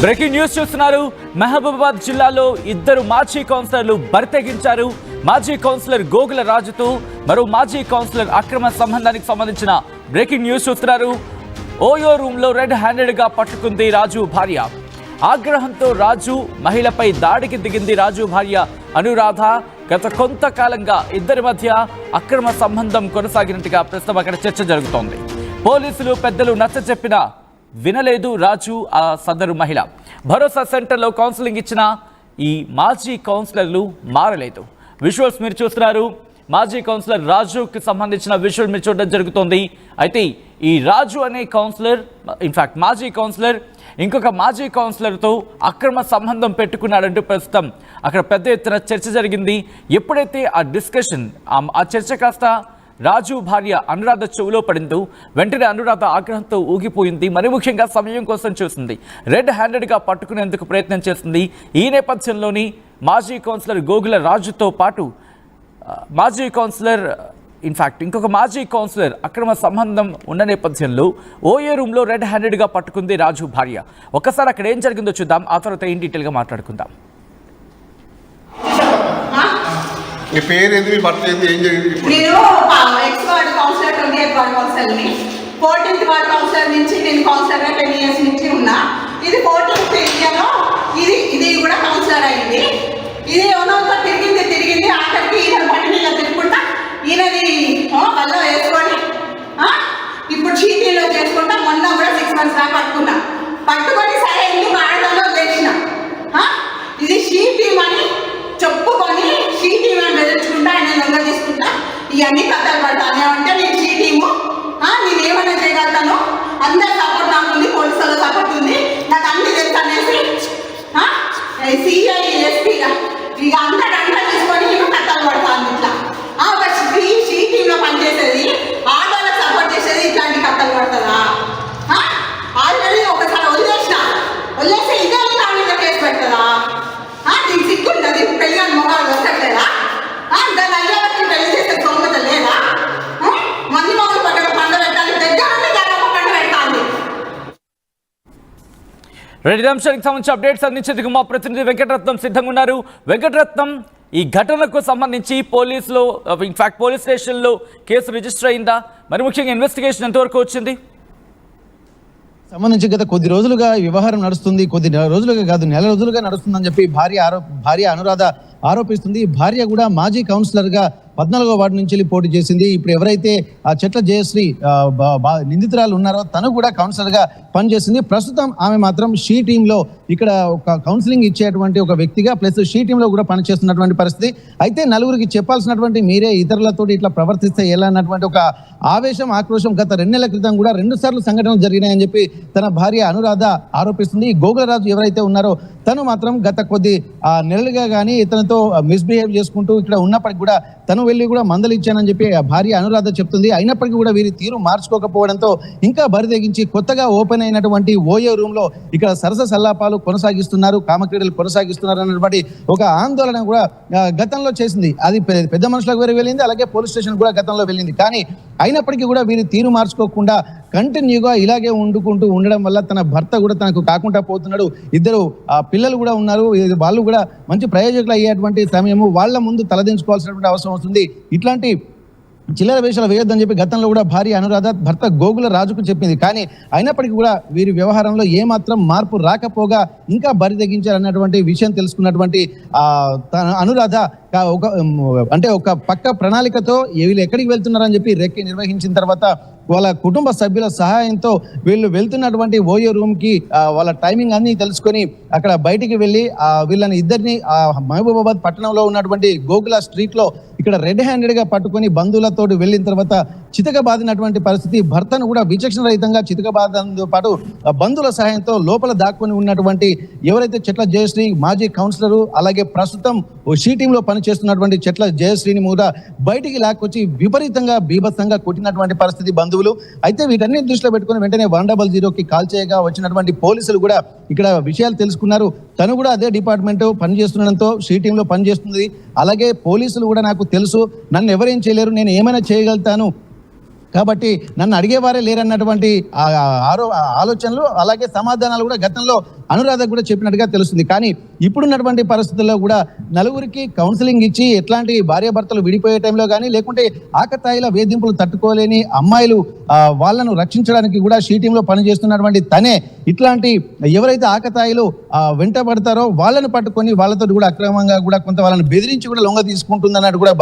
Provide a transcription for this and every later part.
Breaking news చూస్తున్నారు. మహబూబాబాద్ జిల్లాలో ఇద్దరు మాజీ కౌన్సిలర్లు బరితెగించారు. మాజీ కౌన్సిలర్ గోగుల రాజుతో మరో మాజీ కౌన్సిలర్ అక్రమ సంబంధానికి సంబంధించిన బ్రేకింగ్ న్యూస్ చూస్తున్నారు. ఓయో రూమ్ లో రెడ్ హ్యాండెడ్ గా పట్టుకుంది రాజు భార్య. ఆగ్రహంతో రాజు మహిళపై దాడికి దిగింది. రాజు భార్య అనురాధ గత కొంతకాలంగా ఇద్దరి మధ్య అక్రమ సంబంధం కొనసాగినట్టుగా ప్రస్తుతం అక్కడ చర్చ జరుగుతోంది. పోలీసులు పెద్దలు నచ్చచెప్పినా వినలేదు రాజు ఆ సదరు మహిళ. భరోసా సెంటర్లో కౌన్సిలింగ్ ఇచ్చిన ఈ మాజీ కౌన్సిలర్లు మారలేదు. విజువల్స్ మీరు చూస్తున్నారు. మాజీ కౌన్సిలర్ రాజుకి సంబంధించిన విజువల్ మీరు చూడడం జరుగుతోంది. అయితే ఈ రాజు అనే కౌన్సిలర్ ఇన్ఫాక్ట్ మాజీ కౌన్సిలర్ ఇంకొక మాజీ కౌన్సిలర్తో అక్రమ సంబంధం పెట్టుకున్నాడంటూ ప్రస్తుతం అక్కడ పెద్ద ఎత్తున చర్చ జరిగింది. ఎప్పుడైతే ఆ డిస్కషన్ ఆ చర్చ కాస్త రాజు భార్య అనురాధ చెవులో పడిందో వెంటనే అనురాధ ఆగ్రహంతో ఊగిపోయింది. మరి ముఖ్యంగా సమయం కోసం చూసింది. రెడ్ హ్యాండెడ్గా పట్టుకునేందుకు ప్రయత్నం చేసింది. ఈ నేపథ్యంలోని మాజీ కౌన్సిలర్ గోగుల రాజుతో పాటు మాజీ కౌన్సిలర్ ఇన్ఫాక్ట్ ఇంకొక మాజీ కౌన్సిలర్ అక్రమ సంబంధం ఉన్న నేపథ్యంలో ఓఏ రూమ్లో రెడ్ హ్యాండెడ్గా పట్టుకుంది రాజు భార్య. ఒక్కసారి అక్కడ ఏం జరిగిందో చూద్దాం. ఆ తర్వాత ఏం డీటెయిల్గా మాట్లాడుకుందాం. మీ పేరు ఏంది, మీ భర్త ఏంది, ఏం జరిగింది? నేను ఎక్స్ వార్డ్ కౌన్సిలర్ 28 వార్డ్ కౌన్సిలర్ని 14th వార్డ్ కౌన్సిలర్ నుంచి నేను కౌన్సిలర్గా 10 years నుంచి ఉన్నా. ఇది 14th ఏరియాలో ఇది కూడా కౌన్సిలర్ అయింది. ఇది ఎవరితో తిరిగింది ఆఖరికి ఈయన బండి మీద తిరుగుకుంటా ఈయనది వల్ల వేసుకొని ఇప్పుడు చీటీలో చేసుకుంటా. మొన్న కూడా 6 months దాకా పట్టుకొని సరే ఎందుకు ఆడదాలో తెచ్చిన ఇది షీటీమ్ అని చెప్పుకొని షీటీమ్ అని బెదిరించుకుంటా ఆయన లొంగ తీసుకుంటా ఇవన్నీ కథలు పడతాను. ఏమంటే నేను షీటీము నేనేమైనా చేయగలుగుతాను, అందరు సపోర్ట్ నాకు ఉంది, పోలీసుల సపోర్ట్ ఉంది, నాకు అన్ని తెలుసు అనేసి సిఐ ఎస్పీ ఇక అంతా తీసుకొని ఇవి కథలు పడతాను. ఇట్లా ఒక షీటీంలో పనిచేసేది ఆడవాళ్ళకి సపోర్ట్ చేసేది ఇట్లాంటి కథలు పడుతుందా? ఆల్రెడీ ఒకసారి వదిలేసి ఇదే మీద కేసు పెడతారా? నీకు సిగ్గుంటుంది. పెళ్ళి అని మొగాలు వస్తలేదా? దాన్ని అయ్యేవారికి పెళ్లి చేసే సోమత లేదా? మంది మొగలు పక్కన పండ పెట్టాలి, దగ్గర దాని పండ పెట్టాలి. రెడ్డి అంశానికి సంబంధించి అప్డేట్స్ అందించేందుకు మా ప్రతినిధి వెంకటరత్నం సిద్ధంగా ఉన్నారు. వెంకటరత్నం, ఈ ఘటనకు సంబంధించి పోలీసులో ఇన్ఫాక్ట్ పోలీస్ స్టేషన్లో కేసు రిజిస్టర్ అయిందా? మరి ముఖ్యంగా ఇన్వెస్టిగేషన్ ఎంతవరకు వచ్చింది? సంబంధించి గత కొద్ది రోజులుగా వ్యవహారం నడుస్తుంది. కొద్ది రోజులుగా కాదు, నెల రోజులుగా నడుస్తుందని చెప్పి భార్య అనురాధ ఆరోపిస్తుంది. భార్య కూడా మాజీ కౌన్సిలర్గా 14వ వార్డు నుంచి పోటీ చేసింది. ఇప్పుడు ఎవరైతే ఆ చెట్ల జయశ్రీ నిందితురాలు ఉన్నారో తను కూడా కౌన్సిలర్గా పనిచేసింది. ప్రస్తుతం ఆమె మాత్రం షీ టీంలో ఇక్కడ ఒక కౌన్సిలింగ్ ఇచ్చేటువంటి ఒక వ్యక్తిగా ప్లస్ షీ టీంలో కూడా పనిచేస్తున్నటువంటి పరిస్థితి. అయితే నలుగురికి చెప్పాల్సినటువంటి మీరే ఇతరులతో ఇట్లా ప్రవర్తిస్తే ఎలా అన్నటువంటి ఒక ఆవేశం ఆక్రోశం గత 2 నెలల క్రితం కూడా 2 సార్లు సంఘటనలు జరిగినాయని చెప్పి తన భార్య అనురాధ ఆరోపిస్తుంది. గోగులరాజు ఎవరైతే ఉన్నారో తను మాత్రం గత కొద్ది నెలలుగా కానీ ఇతనితో మిస్బిహేవ్ చేసుకుంటూ ఇక్కడ ఉన్నప్పటికీ కూడా తను వెళ్ళి కూడా మందలిచ్చానని చెప్పి భార్య అనురాధ చెప్తుంది. అయినప్పటికీ కూడా వీరి తీరు మార్చుకోకపోవడంతో ఇంకా బరితెగించి కొత్తగా ఓపెన్ అయినటువంటి ఓయో రూమ్ లో ఇక్కడ సరస సల్లాపాలు కొనసాగిస్తున్నారు, కామక్రీడలు కొనసాగిస్తున్నారు అన్నటువంటి ఒక ఆందోళన కూడా గతంలో చేసింది. అది పెద్ద మనుషులకు వేరే వెళ్ళింది, అలాగే పోలీస్ స్టేషన్ కూడా గతంలో వెళ్ళింది. కానీ అయినప్పటికీ కూడా వీరి తీరు మార్చుకోకుండా కంటిన్యూగా ఇలాగే ఉండడం వల్ల తన భర్త కూడా తనకు కాకుండా పోతున్నాడు. ఇద్దరు పిల్లలు కూడా ఉన్నారు. వాళ్ళు కూడా మంచి ప్రయోజకులు అయ్యేటువంటి సమయము వాళ్ళ ముందు తలదించుకోవాల్సినటువంటి అవసరం వస్తుంది. ఇట్లాంటి చిల్లర వేషాలు వేయొద్దని చెప్పి గతంలో కూడా భార్య అనురాధ భర్త గోగుల రాజుకు చెప్పింది. కానీ అయినప్పటికీ కూడా వీరి వ్యవహారంలో ఏమాత్రం మార్పు రాకపోగా ఇంకా బరితెగించారన్నటువంటి విషయం తెలుసుకున్నటువంటి అనురాధ ఒక పక్క ప్రణాళికతో వీళ్ళు ఎక్కడికి వెళ్తున్నారని చెప్పి రెక్కి నిర్వహించిన తర్వాత వాళ్ళ కుటుంబ సభ్యుల సహాయంతో వీళ్ళు వెళ్తున్నటువంటి ఓయో రూమ్ కి వాళ్ళ టైమింగ్ అన్ని తెలుసుకొని అక్కడ బయటికి వెళ్ళి వీళ్ళని ఇద్దరిని మహబూబాబాద్ పట్టణంలో ఉన్నటువంటి గోగుల స్ట్రీట్ లో ఇక్కడ రెడ్ హ్యాండెడ్ గా పట్టుకొని బంధువులతో వెళ్ళిన తర్వాత చితకబాదినటువంటి పరిస్థితి. భర్తను కూడా విచక్షణ రహితంగా చితకబాదతో పాటు బంధువుల సహాయంతో లోపల దాక్కుని ఉన్నటువంటి ఎవరైతే చెట్ల జయశ్రీ మాజీ కౌన్సిలర్ అలాగే ప్రస్తుతం షీ టీంలో పనిచేస్తున్నటువంటి చెట్ల జయశ్రీని కూడా బయటికి లాక్కొచ్చి విపరీతంగా బీభత్సంగా కొట్టినటువంటి పరిస్థితి బంధువులు. అయితే వీటన్ని దృష్టిలో పెట్టుకుని వెంటనే 100కి కాల్ చేయగా వచ్చినటువంటి పోలీసులు కూడా ఇక్కడ విషయాలు తెలుసుకున్నారు. తను కూడా అదే డిపార్ట్మెంట్ పనిచేస్తుండడంతో షీ టీంలో పనిచేస్తుంది. అలాగే పోలీసులు కూడా నాకు తెలుసు, నన్ను ఎవరేం చేయలేరు, నేను ఏమైనా చేయగలుగుతాను కాబట్టి నన్ను అడిగేవారే లేరన్నటువంటి ఆలోచనలు అలాగే సమాధానాలు కూడా గతంలో అనురాధ కూడా చెప్పినట్టుగా తెలుస్తుంది. కానీ ఇప్పుడున్నటువంటి పరిస్థితుల్లో కూడా నలుగురికి కౌన్సిలింగ్ ఇచ్చి ఎట్లాంటి భార్యాభర్తలు విడిపోయే టైంలో కానీ లేకుంటే ఆకతాయిల వేధింపులు తట్టుకోలేని అమ్మాయిలు వాళ్ళను రక్షించడానికి కూడా షీ టీంలో పనిచేస్తున్నటువంటి తనే ఇట్లాంటి ఎవరైతే ఆకతాయిలు వెంటబడతారో వాళ్ళని పట్టుకొని వాళ్ళతో కూడా అక్రమంగా కూడా కొంత వాళ్ళని బెదిరించి కూడా లొంగ తీసుకుంటుందన్నట్టు కూడా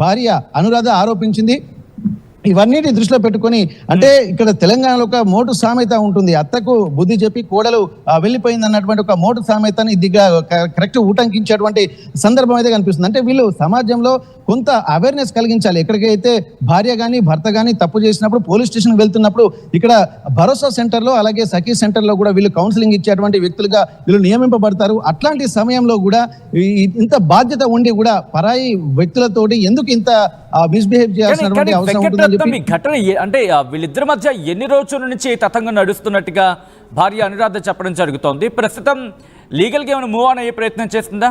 భార్య అనురాధ ఆరోపించింది. ఇవన్నిటి దృష్టిలో పెట్టుకొని అంటే ఇక్కడ తెలంగాణలో ఒక మోటు సామెత ఉంటుంది, అత్తకు బుద్ధి చెప్పి కోడలు వెళ్ళిపోయింది అన్నటువంటి ఒక మోటు సామెతని దిగ్గా కరెక్ట్ ఊటంకించేటువంటి సందర్భం అయితే కనిపిస్తుంది. అంటే వీళ్ళు సమాజంలో కొంత అవేర్నెస్ కలిగించాలి. ఎక్కడికైతే భార్య కానీ భర్త కానీ తప్పు చేసినప్పుడు పోలీస్ స్టేషన్కి వెళ్తున్నప్పుడు ఇక్కడ భరోసా సెంటర్లో అలాగే సఖీ సెంటర్లో కూడా వీళ్ళు కౌన్సిలింగ్ ఇచ్చేటువంటి వ్యక్తులుగా వీళ్ళు నియమింపబడతారు. అట్లాంటి సమయంలో కూడా ఇంత బాధ్యత ఉండి కూడా పరాయి వ్యక్తులతోటి ఎందుకు ఇంత మిస్బిహేవ్ చేయాల్సినటువంటి అవసరం ఉంటుందని చెప్పి ఘటన అంటే వీళ్ళిద్దరి మధ్య ఎన్ని రోజుల నుంచి తతంగం నడుస్తున్నట్టుగా భార్య అనురాధ చెప్పడం జరుగుతోంది. ప్రస్తుతం లీగల్గా ఏమైనా మూవ్ ఆన్ అయ్యే ప్రయత్నం చేస్తుందా?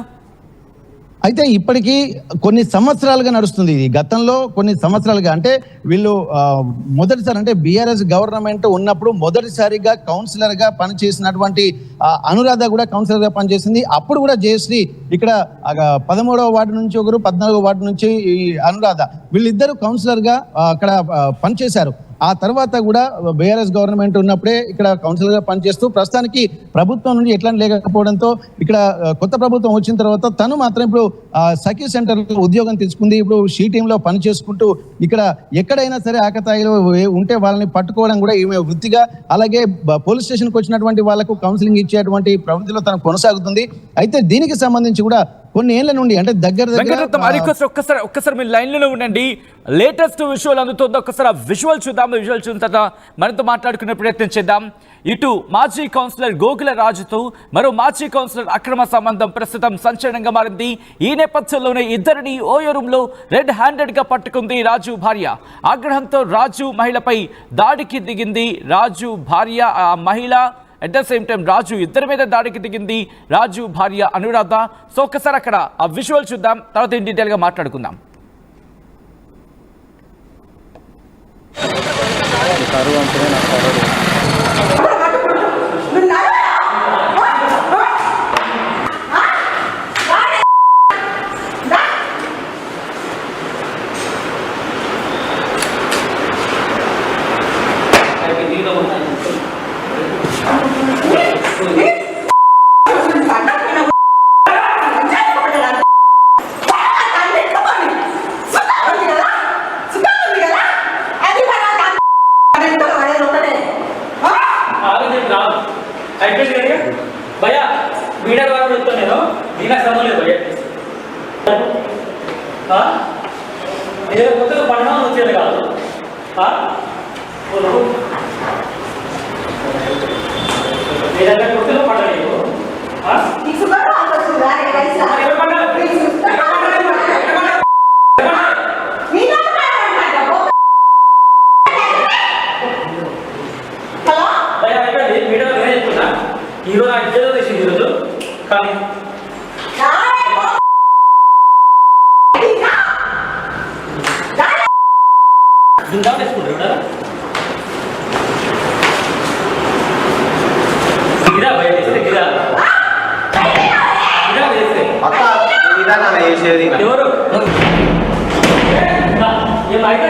అయితే ఇప్పటికీ కొన్ని సంవత్సరాలుగా నడుస్తుంది ఇది. గతంలో కొన్ని సంవత్సరాలుగా అంటే వీళ్ళు మొదటిసారి అంటే బీఆర్ఎస్ గవర్నమెంట్ ఉన్నప్పుడు మొదటిసారిగా కౌన్సిలర్గా పనిచేసినటువంటి అనురాధ కూడా కౌన్సిలర్గా పనిచేసింది. అప్పుడు కూడా జయశ్రీ ఇక్కడ 13వ వార్డు నుంచి ఒకరు 14వ వార్డు నుంచి అనురాధ వీళ్ళిద్దరూ కౌన్సిలర్గా అక్కడ పనిచేశారు. ఆ తర్వాత కూడా బీఆర్ఎస్ గవర్నమెంట్ ఉన్నప్పుడే ఇక్కడ కౌన్సిలర్గా పనిచేస్తూ ప్రస్తుతానికి ప్రభుత్వం నుండి ఎట్లాంటి లేకపోవడంతో ఇక్కడ కొత్త ప్రభుత్వం వచ్చిన తర్వాత తను మాత్రం ఇప్పుడు సఖీ సెంటర్లో ఉద్యోగం తెచ్చుకుంది. ఇప్పుడు షీ టీంలో పని చేసుకుంటూ ఇక్కడ ఎక్కడైనా సరే ఆకతాయిలు ఉంటే వాళ్ళని పట్టుకోవడం కూడా ఈమె వృత్తిగా, అలాగే పోలీస్ స్టేషన్కి వచ్చినటువంటి వాళ్ళకు కౌన్సిలింగ్ ఇచ్చేటువంటి ప్రవృత్తిలో తను కొనసాగుతుంది. అయితే దీనికి సంబంధించి కూడా కొన్ని ఏళ్ల నుండి అంటే దగ్గర ఒక్కసారి మీ లైన్లో ఉండండి. లేటెస్ట్ విజువల్ అందుతుంది, ఒక్కసారి ఆ విజువల్ చూద్దాం. విజువల్ చూసిన తర్వాత మనతో మాట్లాడుకునే ప్రయత్నం చేద్దాం. ఇటు మాజీ కౌన్సిలర్ గోగుల రాజుతో మరో మాజీ కౌన్సిలర్ అక్రమ సంబంధం ప్రస్తుతం సంచలనంగా మారింది. ఈ నేపథ్యంలోనే ఇద్దరిని ఓయో రూమ్లో రెడ్ హ్యాండెడ్గా పట్టుకుంది రాజు భార్య. ఆగ్రహంతో రాజు మహిళపై దాడికి దిగింది. రాజు భార్య ఆ మహిళ అట్ ద సేమ్ టైం రాజు ఇద్దరి మీద దాడికి దిగింది రాజు భార్య అనురాధ. సో ఒక్కసారి అక్కడ ఆ విజువల్ చూద్దాం, తర్వాత ఇన్ డీటెయిల్గా మాట్లాడుకుందాం. భయ మీడియా ద్వారా చెప్తాను నేను, నీకు సంబంధం లేదు భయ. నేను కొత్తగా పట్టణం వచ్చేది కాదు. మీ దగ్గర కొత్తగా పట్టలేదు. ఈరోజు నాకు ఇద్దరు వేసింది ఈరోజు కానీ వేసుకుంటారు గిరా భయ వేస్తే గిరా గిరా వేస్తే ఎవరు ఏమైతే